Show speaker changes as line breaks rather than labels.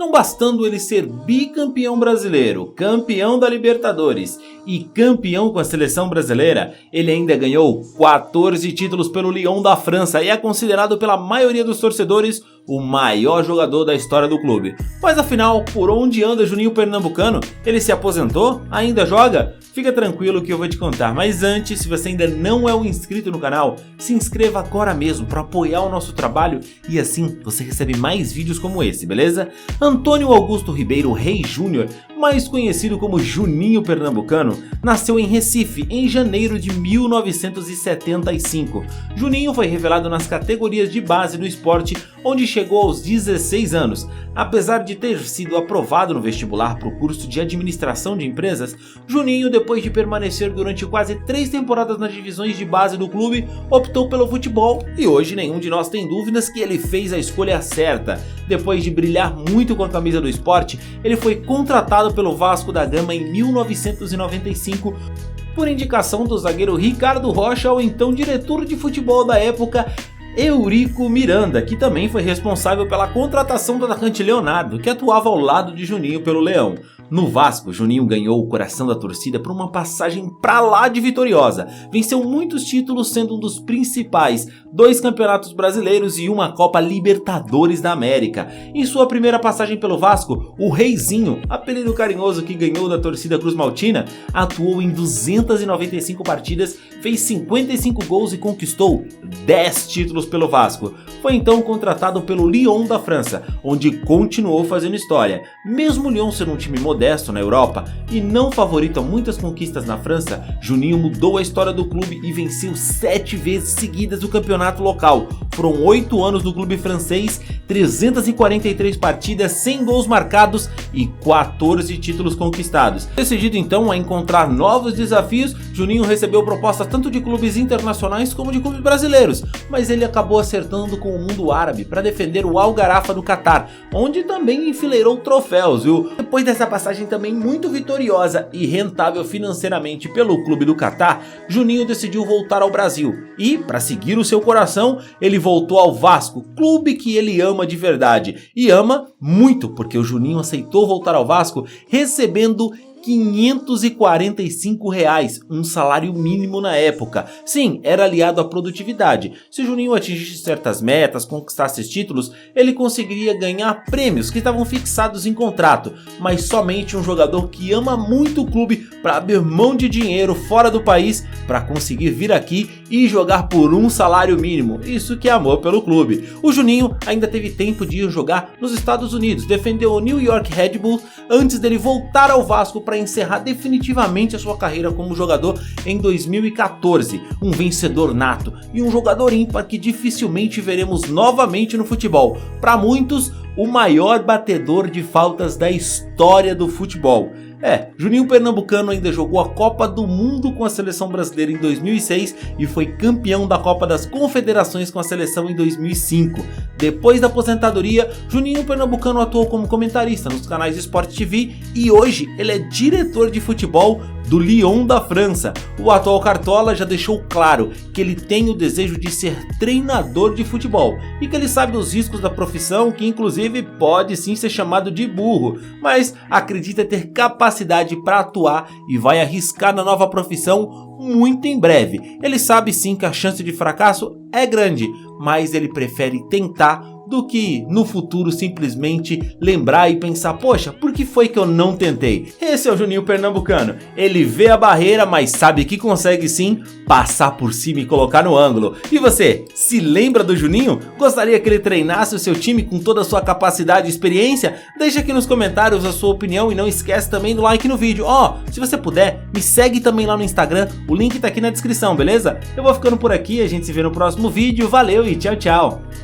Não bastando ele ser bicampeão brasileiro, campeão da Libertadores e campeão com a seleção brasileira, ele ainda ganhou 14 títulos pelo Lyon da França e é considerado pela maioria dos torcedores o maior jogador da história do clube. Mas afinal, por onde anda Juninho Pernambucano? Ele se aposentou? Ainda joga? Fica tranquilo que eu vou te contar, mas antes, se você ainda não é um inscrito no canal, se inscreva agora mesmo para apoiar o nosso trabalho e assim você recebe mais vídeos como esse, beleza? Antônio Augusto Ribeiro Rei Júnior, mais conhecido como Juninho Pernambucano, nasceu em Recife em janeiro de 1975. Juninho foi revelado nas categorias de base do esporte, onde chegou aos 16 anos. Apesar de ter sido aprovado no vestibular para o curso de administração de empresas, Juninho, depois de permanecer durante quase 3 temporadas nas divisões de base do clube, optou pelo futebol e hoje nenhum de nós tem dúvidas que ele fez a escolha certa. Depois de brilhar muito com a camisa do esporte, ele foi contratado pelo Vasco da Gama em 1995 por indicação do zagueiro Ricardo Rocha ao então diretor de futebol da época, Eurico Miranda, que também foi responsável pela contratação do atacante Leonardo, que atuava ao lado de Juninho pelo Leão. No Vasco, Juninho ganhou o coração da torcida por uma passagem pra lá de vitoriosa. Venceu muitos títulos, sendo um dos principais, 2 campeonatos brasileiros e uma Copa Libertadores da América. Em sua primeira passagem pelo Vasco, o Reizinho, apelido carinhoso que ganhou da torcida cruzmaltina, atuou em 295 partidas, fez 55 gols e conquistou 10 títulos pelo Vasco. Foi então contratado pelo Lyon da França, onde continuou fazendo história. Mesmo o Lyon sendo um time modesto na Europa e não favorito a muitas conquistas na França, Juninho mudou a história do clube e venceu 7 vezes seguidas o campeonato local. Foram 8 anos no clube francês, 343 partidas, 100 gols marcados e 14 títulos conquistados. Decidido então a encontrar novos desafios, Juninho recebeu propostas tanto de clubes internacionais como de clubes brasileiros, mas ele acabou acertando com o mundo árabe para defender o Al Gharafa do Catar, onde também enfileirou troféus, viu? Depois dessa passagem também muito vitoriosa e rentável financeiramente pelo clube do Catar, Juninho decidiu voltar ao Brasil e, para seguir o seu coração, ele voltou ao Vasco, clube que ele ama de verdade, e ama muito porque o Juninho aceitou voltar ao Vasco recebendo R$545, um salário mínimo na época. Sim, era aliado à produtividade. Se Juninho atingisse certas metas, conquistasse títulos, ele conseguiria ganhar prêmios que estavam fixados em contrato, mas somente um jogador que ama muito o clube para abrir mão de dinheiro fora do país para conseguir vir aqui e jogar por um salário mínimo. Isso que é amor pelo clube. O Juninho ainda teve tempo de ir jogar nos Estados Unidos, defendeu o New York Red Bulls antes dele voltar ao Vasco para encerrar definitivamente a sua carreira como jogador em 2014, um vencedor nato e um jogador ímpar que dificilmente veremos novamente no futebol. Para muitos, o maior batedor de faltas da história do futebol. Juninho Pernambucano ainda jogou a Copa do Mundo com a seleção brasileira em 2006 e foi campeão da Copa das Confederações com a seleção em 2005. Depois da aposentadoria, Juninho Pernambucano atuou como comentarista nos canais Sport TV e hoje ele é diretor de futebol do Lyon da França. O atual Cartola já deixou claro que ele tem o desejo de ser treinador de futebol e que ele sabe os riscos da profissão, que inclusive pode sim ser chamado de burro, mas acredita ter capacidade para atuar e vai arriscar na nova profissão muito em breve. Ele sabe sim que a chance de fracasso é grande, mas ele prefere tentar do que no futuro simplesmente lembrar e pensar, poxa, por que foi que eu não tentei? Esse é o Juninho Pernambucano, ele vê a barreira, mas sabe que consegue sim passar por cima e colocar no ângulo. E você, se lembra do Juninho? Gostaria que ele treinasse o seu time com toda a sua capacidade e experiência? Deixa aqui nos comentários a sua opinião e não esquece também do like no vídeo. Se você puder, me segue também lá no Instagram, o link tá aqui na descrição, beleza? Eu vou ficando por aqui, a gente se vê no próximo vídeo, valeu e tchau, tchau!